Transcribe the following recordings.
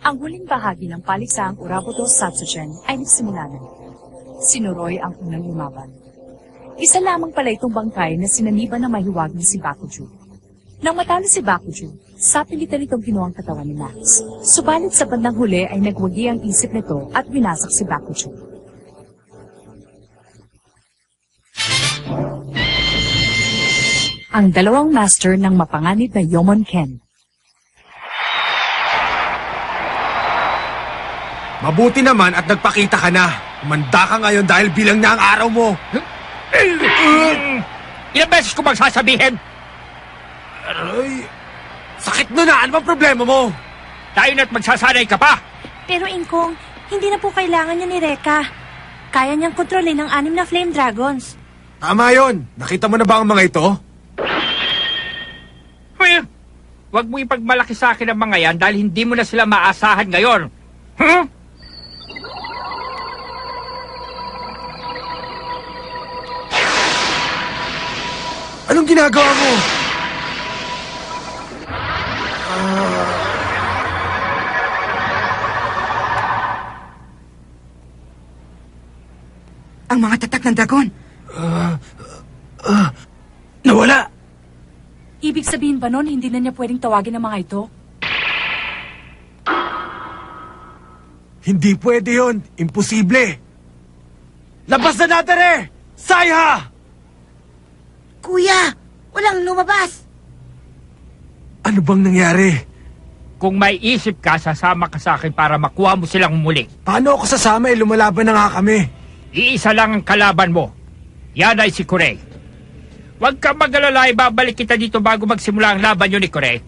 Ang huling bahagi ng palisaang Uraboto Satsuchen ay nagsimula na. Si Noroi ang unang lumaban. Isa lamang pala itong bangkay na sinaniban na mahiwag ni si Bakuju. Nang matalo si Bakuju, sa pilitan itong kinuha ang katawan ni Max. Subalit sa bandang huli ay nagwagi ang isip nito at winasak si Bakuju. Ang dalawang master ng mapanganib na Yomon Ken. Mabuti naman at nagpakita ka na. Manda ka ngayon dahil bilang na ang araw mo. Ilang beses ko bang sasabihin? Aray, sakit mo na. Ano bang problema mo? Tayo na't magsasanay ka pa. Pero Ingkong, hindi na po kailangan niya ni Reka. Kaya niyang kontrolin ang 6 na Flame Dragons. Tama yon. Nakita mo na ba ang mga ito? Huwag mo ipagmalaki sa akin ang mga yan dahil hindi mo na sila maasahan ngayon. Huh? Anong ginagawa mo? Ang mga tatak ng dragon. Nawala. Ibig sabihin ba nun, hindi na niya pwedeng tawagin ang mga ito? Hindi pwede yon. Imposible. Labas na natin eh! Sayha! Kuya, walang lumabas. Ano bang nangyari? Kung may isip ka, sasama ka sa akin para makuha mo silang muli. Paano ako sasama eh? Lumalaban na nga kami. Iisa lang ang kalaban mo. Yan ay si Kurei. Huwag kang mag-alala, ibabalik kita dito bago magsimula ang laban yun ni Kurei.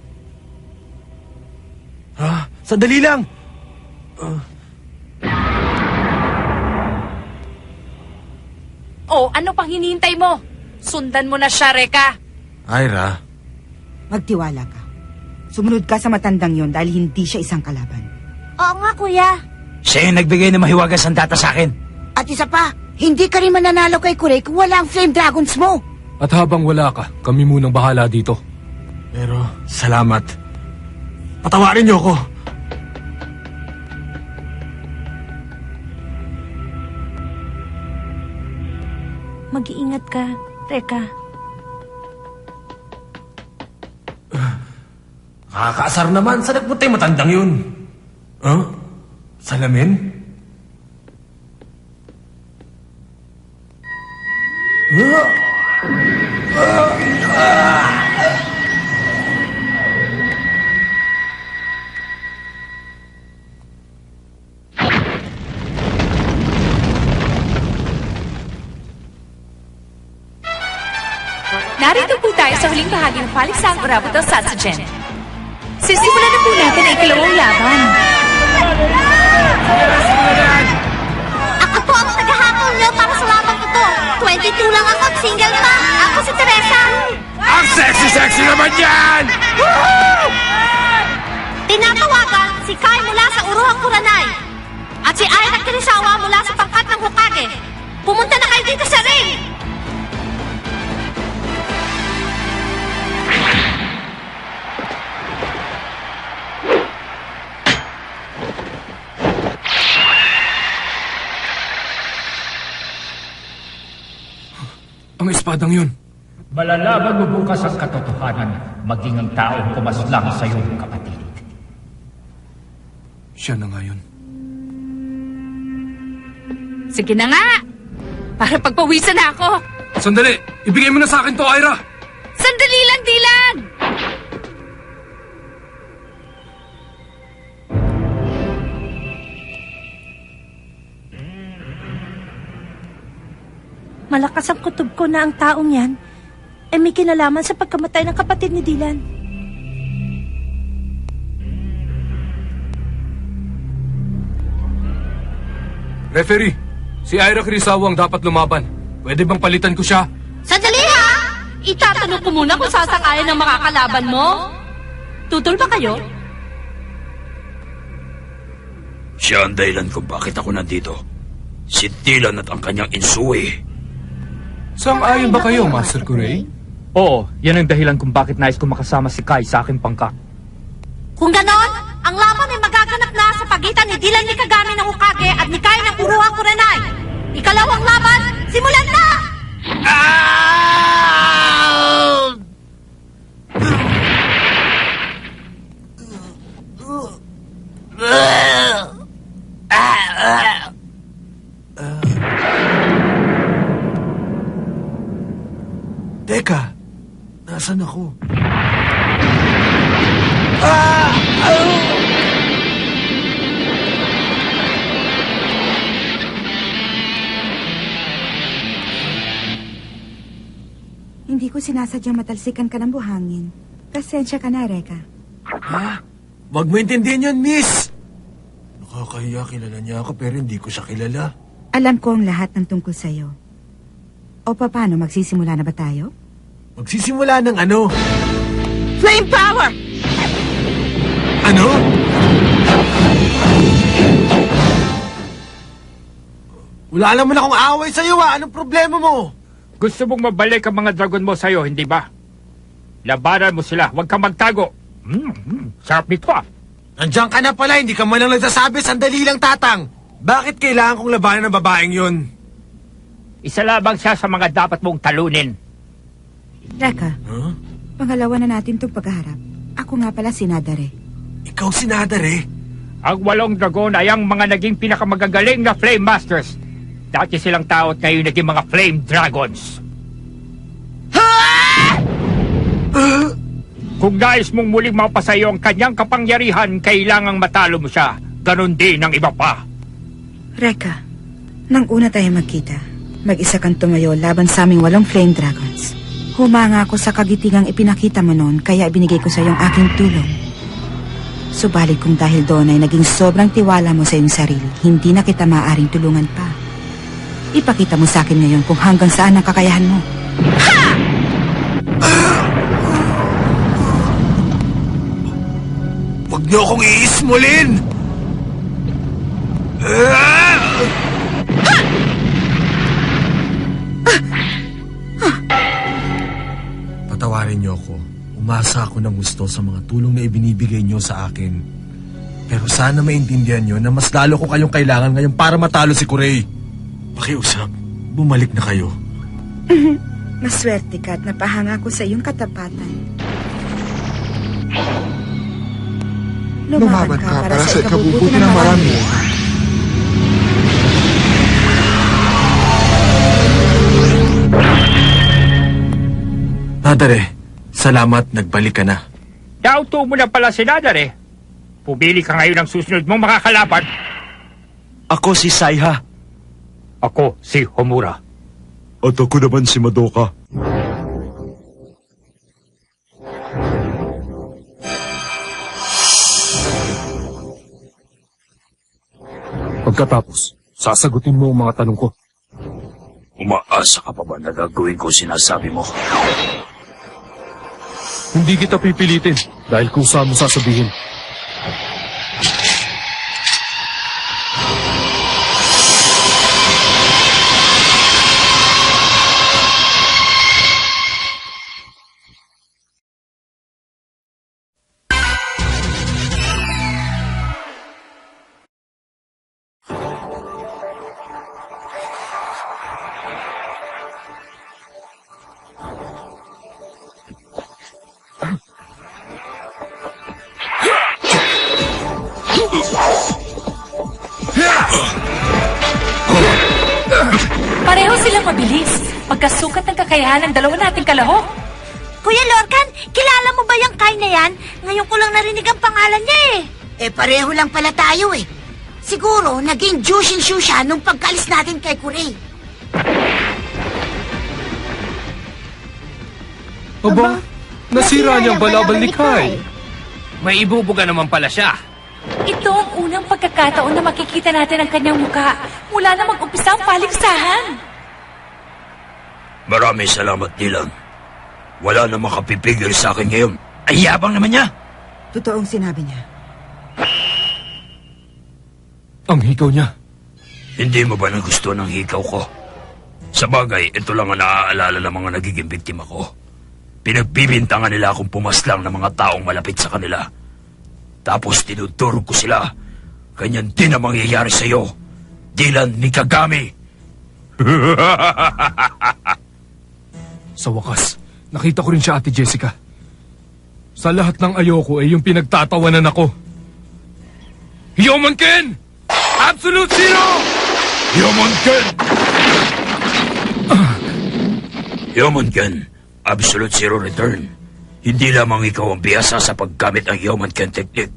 Ha? Sandali lang. Oh, ano pang hinihintay mo? Sundan mo na siya, Reka. Ira. Magtiwala ka. Sumunod ka sa matandang yon dahil hindi siya isang kalaban. Oo nga, Kuya. Siya yung nagbigay ng mahiwagang sandata sa akin. At isa pa, hindi ka rin mananalo kay Kurei kung wala ang Flame Dragons mo. At habang wala ka, kami munang bahala dito. Pero, salamat. Patawarin niyo ako. Mag-iingat ka, Reka. Nakakaasar naman. Saan nagpunta yung matandang yun? Huh? Salamin? Narito po tayo sa huling bahagi ng palisaang Uraboto Satsuchen. Sisimulan na po natin ang ikalawang laban. Ako po ang tagahakol niyo para sa labang ito. 22 lang ako at single pa. Ako si Teresa. Ang sexy-sexy naman yan! Tinatawagan si Kai mula sa Uruhang Kuranay. At si Aira Kirisawa mula sa pangkat ng Hokage. Pumunta na kayo dito sa ring! Ang espadang yun. Malalaman mo bukas ang katotohanan, maging ang taong kumaslang sa iyong kapatid. Siya na nga yun. Sige na nga! Para pagpawisan na ako! Sandali! Ibigay mo na sa akin to, Ira! Sandali lang, Dylan! Malakas ang kutob ko na ang taong yan ay may kinalaman sa pagkamatay ng kapatid ni Dylan. Referee, si Ira Kirisawa ang dapat lumaban. Pwede bang palitan ko siya? Sandali ha! Itatanong ko muna kung sasakayan ng mga kalaban mo. Tutol ba kayo? Siya ang dahilan kung bakit ako nandito. Si Dylan at ang kanyang insuwi. Sang-ayon ba kayo, Master Kurei? Oo, yan ang dahilan kung bakit nais ko makasama si Kai sa aking pangkat. Kung ganon, Ang laban ay magaganap na sa pagitan ni Dylan Mikagami ng Hokage at ni Kai ng Uruha Kurenai. Ikalawang laban, simulan na! Teka, nasan ako? Hindi ko sinasadyang matalsikan ka ng buhangin. Pasensya ka na, Reka. Ha? Wag mo intindihin yun, miss! Nakakahiya, kilala niya ako pero hindi ko siya kilala. Alam ko ang lahat ng tungkol sa'yo. O paano, magsisimula na ba tayo? Magsisimula ng ano? Flame power! Ano? Wala naman akong away sa'yo Anong problema mo? Gusto mong mabalik ang mga dragon mo sa'yo, hindi ba? Labanan mo sila, huwag kang magtago. Sarap nito ah. Nandiyan ka na pala, hindi ka man lang nagsasabi, sandali lang tatang. Bakit kailangan kong labanan ng babaeng yun? Isa labang siya sa mga dapat mong talunin. Reka, Huh? pangalawa na natin itong pagharap. Ako nga pala si Nadare. Ikaw si Nadare? Ang 8 dragon ay ang mga naging pinakamagagaling na Flame Masters. Dati silang tao at ngayon naging mga Flame Dragons. Kung nais mong muling mapasayo ang kanyang kapangyarihan, kailangang matalo mo siya. Ganon din ang iba pa. Reka, nang una tayo magkita, mag-isa kang tumayo laban sa aming 8 Flame Dragons. Humanga ako sa kagitingang ipinakita mo noon, kaya binigay ko sa iyong aking tulong. Subalit kung dahil doon ay naging sobrang tiwala mo sa iyong sarili, hindi na kita maaaring tulungan pa. Ipakita mo sa akin ngayon kung hanggang saan ang kakayahan mo. Huwag niyo akong iismulin! Patawarin niyo ako. Umasa ako ng gusto sa mga tulong na ibinibigay niyo sa akin. Pero sana maintindihan niyo na mas lalo ko kayong kailangan ngayon para matalo si Kurei. Pakiusap, bumalik na kayo. Maswerte ka at napahanga ko sa iyong katapatan. Lumaban ka para sa ikabubuti ng marami. Nadare, salamat, nagbalik ka na. Dauto mo na pala si Nadare. Pumili ka ngayon ng susunod mong makakalaban. Ako si Saiha. Ako si Homura. At ako naman si Madoka. Pagkatapos, sasagutin mo ang mga tanong ko. Umaasa ka pa ba na gagawin ko sinasabi mo? Hindi kita pipilitin dahil kung saan mo sasabihin. Pareho silang mabilis. Pagkasukat ng kakayahan ng dalawa nating kalahok. Kuya Lorcan, kilala mo ba yung Kai na yan? Ngayon ko lang narinig ang pangalan niya eh. Eh, pareho lang pala tayo eh. Siguro, naging Jushinshu siya nung pagkalis natin kay Kurei. Aba, nasira niya ang balabal ni Kai. May ibubuga naman pala siya. Ito ang unang pagkakataon na makikita natin ang kanyang muka mula na mag-umpisa ang paligsahan. Maraming salamat, Dylan. Wala na makapipigil sa akin ngayon. Ay, yabang naman niya. Totoong sinabi niya. Ang hikaw niya. Hindi mo ba nagustuhan ang hikaw ko? Sa bagay, ito lang ang naaalala ng mga nagiging biktima ko. Pinagbibintangan nila akong pumaslang ng mga taong malapit sa kanila. Tapos tinuturo ko sila. Ganyan din ang mangyayari sa'yo. Dylan Mikagami. Sa wakas, nakita ko rin siya, Ate Jessica. Sa lahat ng ayoko ay yung pinagtatawanan ako. Yomonken! Absolute Zero! Yomonken! Yomonken, Absolute Zero Return. Hindi lamang ikaw ang biyasa sa paggamit ng Yomonken technique.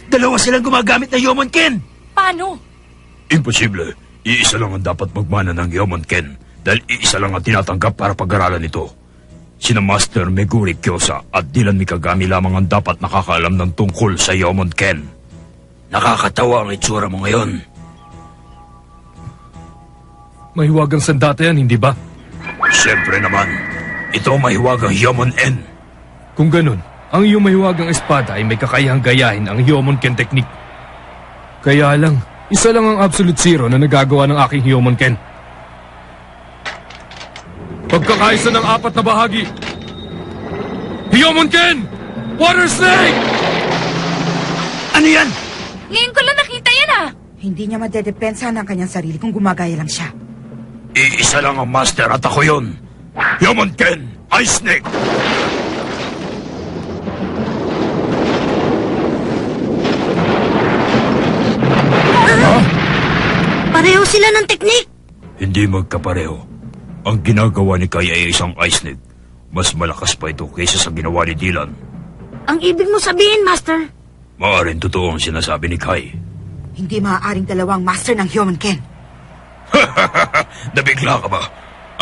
Dalawa silang gumagamit ng Yomonken! Paano? Imposible. Iisa lang ang dapat magmana ng Yomonken dahil iisa lang ang tinatanggap para pag-aralan ito. Sina Master Meguri Kyosa at Dylan Mikagami lamang ang dapat nakakaalam ng tungkol sa Yomonken. Nakakatawa ang itsura mo ngayon. Mahiwagang sandata yan, hindi ba? Siyempre naman. Ito ang mahiwagang Yomon-en. Kung ganun, ang iyong mahiwagang espada ay may kakayahang gayahin ang Yomonken technique. Kaya lang, isa lang ang Absolute Zero na nagagawa ng aking Yomonken. Pagkakaisa ng 4 na bahagi. Yomonken! Water Snake! Ano yan? Ngayon ko lang nakita yan ah! Hindi niya madedepensa ng kanyang sarili kung gumagaya lang siya. Iisa lang ang Master at ako yun. Yomonken! Ice Snake! Pareho sila ng teknik. Hindi magkapareho. Ang ginagawa ni Kai ay isang ice snake. Mas malakas pa ito kaysa sa ginawa ni Dylan. Ang ibig mo sabihin, Master? Maaaring totoo ang sinasabi ni Kai. Hindi maaaring dalawang master ng Yomonken. Nabigla ka ba?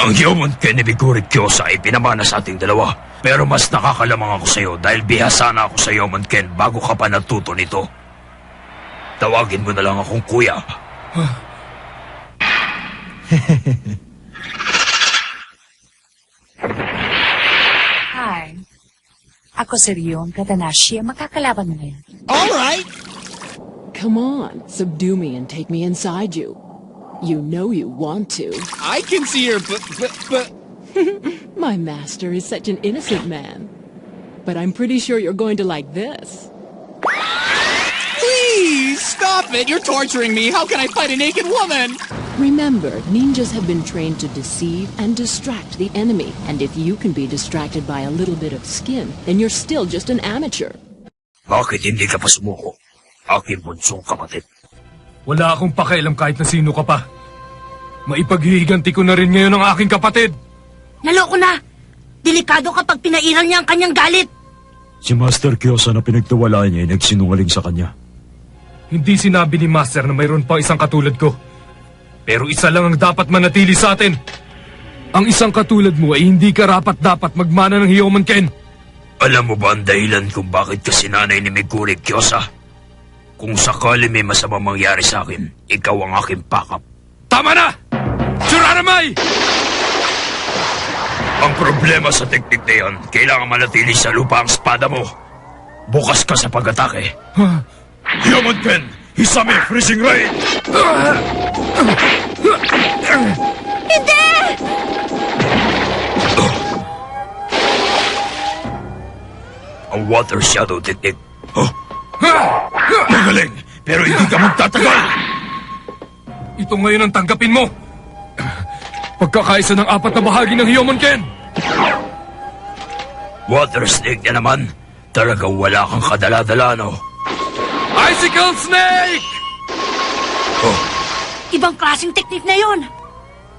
Ang Yomonken ni Meguri Kyosa ay pinamana sa ating dalawa. Pero mas nakakalamang ako sa iyo dahil bihasa na ako sa Yomonken bago ka pa natuto nito. Tawagin mo na lang akong kuya. Hi. Ako si Rion Katanashi, ang makakalaban mo ngayon. All right. Come on, subdue me and take me inside you. You know you want to. I can see her, but... My master is such an innocent man. But I'm pretty sure you're going to like this. Please, stop it. You're torturing me. How can I fight a naked woman? Remember, ninjas have been trained to deceive and distract the enemy. And if you can be distracted by a little bit of skin, then you're still just an amateur. Bakit hindi ka pa sumuko? Aking bunsong kapatid. Wala akong pakialam kahit na sino ka pa. Maipaghihiganti ko na rin ngayon ang aking kapatid. Naloko na. Delikado kapag pinairal niya ang kanyang galit. Si Master Kyosa na pinagtiwalaan niya ay nagsinungaling sa kanya. Hindi sinabi ni Master na mayroon pang isang katulad ko. Pero isa lang ang dapat manatili sa atin. Ang isang katulad mo ay hindi karapat-dapat magmana ng Yomonken. Alam mo ba ang dahilan kung bakit ka sinanay ni Meguri Kyosa? Kung sakali may masamang mangyari sa akin, ikaw ang aking pakap. Tama na! Churaramay! Ang problema sa teknik na yan, kailangan manatili sa lupa ang espada mo. Bukas ka sa pag-atake. Yomonken! Hisame Freezing Rain! Hindi! Ang Water Shadow Technique. Magaling, pero hindi ka magtatagal. Ito ngayon ang tanggapin mo. Pagkakaisa ng 4 na bahagi ng Yomonken. Water Snake na naman. Talagang wala kang kadala-dala, no? Icicle Snake! Ibang klaseng teknik na yon.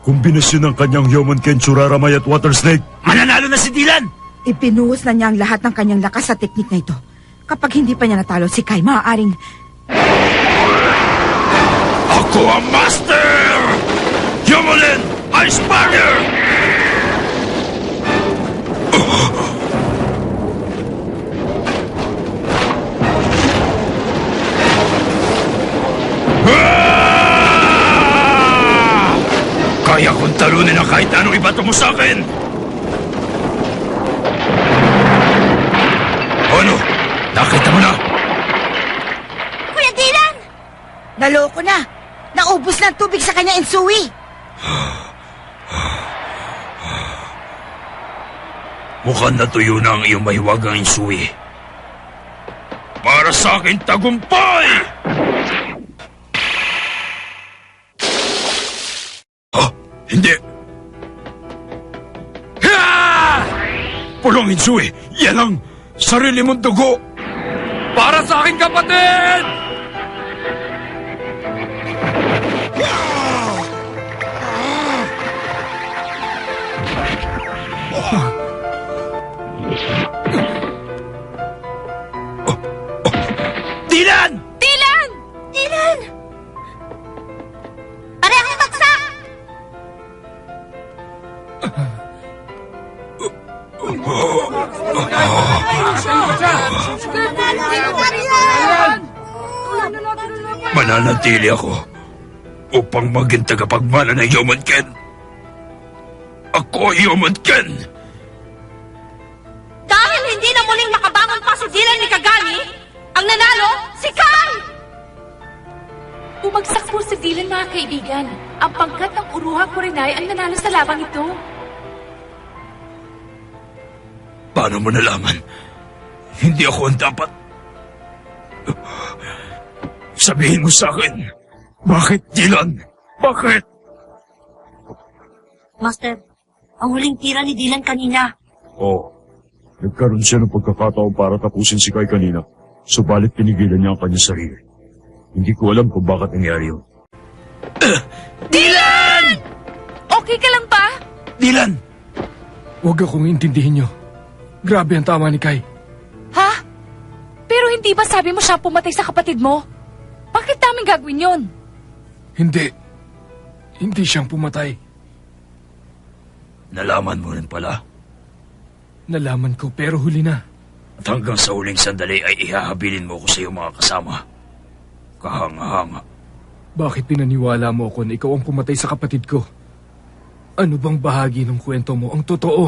Kombinasyon ng kanyang Yomonken, Churaramay at Water Snake. Mananalo na si Dylan! Ipinuhos na niya ang lahat ng kanyang lakas sa teknik na ito. Kapag hindi pa niya natalo si Kai, maaaring... Ako ang Master! Yomolen Ice Barrier! Kaya kong talunin ang kahit anong ibato mo sa akin! Ano? Nakita mo na? Kuya Dylan! Naloko na. Naubos na ang tubig sa kanya, Insui. Mukhang natuyo na ang iyong mahiwagang Insui. Para sa akin tagumpay! Hindi! Pulong Insui! Yan ang sarili mong dugo! Para sa aking kapatid! Dylan! Dylan! Dylan! Parehong bagsak! Mananatili ako upang maging tagapagmana ng Human Ken. Ako, Human Ken! Dahil hindi na muling makabangon pa si Dylan Mikagami, ang nanalo, si Kai! Bumagsak po si Dylan, mga kaibigan. Ang pangkat ng Uruhang Kurenai ang nanalo sa labang ito. Paano mo nalaman? Hindi ako ang dapat. Sabihin mo sa akin, bakit, Dylan? Bakit? Master, ang huling tira ni Dylan kanina. Oo. Nagkaroon siya ng pagkakataon para tapusin si Kai kanina. Subalit pinigilan niya ang kanyang sarili. Hindi ko alam kung bakit nangyari yun. Dylan! Okay ka lang ba? Dylan! Huwag akong intindihin niyo. Grabe ang tama ni Kai. Ha? Pero hindi ba sabi mo siya pumatay sa kapatid mo? Bakit namin gagawin yun? Hindi. Hindi siyang pumatay. Nalaman mo rin pala. Nalaman ko pero huli na. At hanggang sa huling sandali ay ihahabilin mo ko sa iyong mga kasama. Kahanga-hanga. Bakit pinaniwala mo ako na ikaw ang pumatay sa kapatid ko? Ano bang bahagi ng kwento mo ang totoo?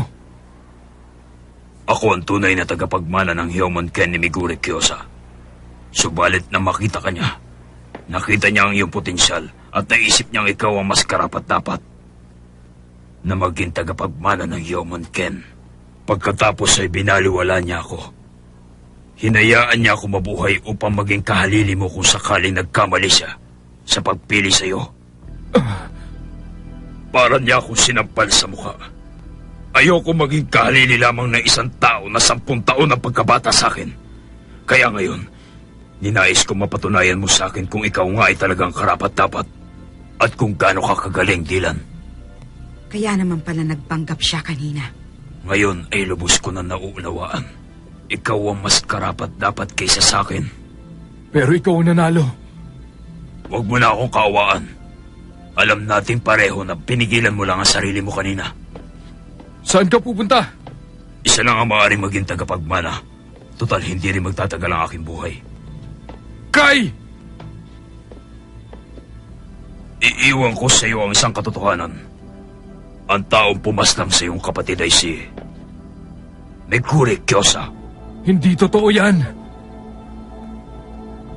Ako ang tunay na tagapagmana ng Human Ken ni Meguri Kyosa. Subalit na makita ka niya, nakita niya ang iyong potensyal at naisip niyang ikaw ang mas karapat-dapat na maging tagapagmana ng Human Ken. Pagkatapos ay binaliwala niya ako. Hinayaan niya ako mabuhay upang maging kahalili mo kung sakaling nagkamali siya sa pagpili sa iyo. Para niya akong sinampal sa mukha. Ayoko maging kahalili lamang ng isang tao na 10 taon ang pagkabata sa akin. Kaya ngayon, ninais ko mapatunayan mo sa akin kung ikaw nga ay talagang karapat-dapat at kung gaano ka kagaling, Dylan. Kaya naman pala nagpanggap siya kanina. Ngayon ay lubos ko na nauunawaan. Ikaw ang mas karapat-dapat kaysa sa akin. Pero ikaw ang nanalo. Huwag mo na akong kaawaan. Alam nating pareho na pinigilan mo lang ang sarili mo kanina. Saan ka pupunta? Isa lang ang maaaring maging tagapagmana. Total, hindi rin magtatagal ang aking buhay. Kai! Iiwan ko sa iyo ang isang katotohanan. Ang taong pumaslang sa iyong kapatid ay si Meguri Kyosa. Hindi totoo yan.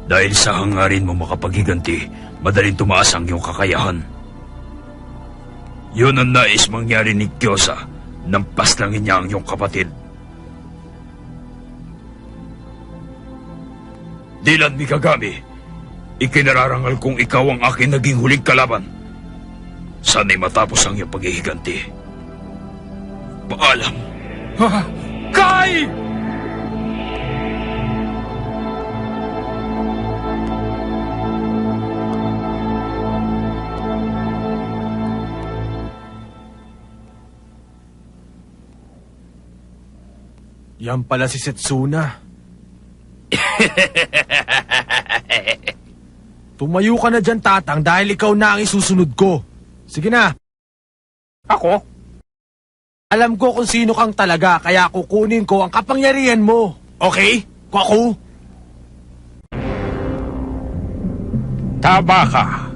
Dahil sa hangarin mo makapaghiganti, madaling tumaas ang iyong kakayahan. Yun ang nais mangyari ni Kyosa nang paslangin niya ang iyong kapatid. Dylan Mikagami, ikinararangal kong ikaw ang aking naging huling kalaban. Sana'y matapos ang iyong paghihiganti. Paalam. Ha? Kai! Yan pala si Setsuna. Tumayo ka na dyan, Tatang, dahil ikaw na ang isusunod ko. Sige na. Ako? Alam ko kung sino kang talaga, kaya kukunin ko ang kapangyarihan mo. Okay? Kwaku? Tama ka.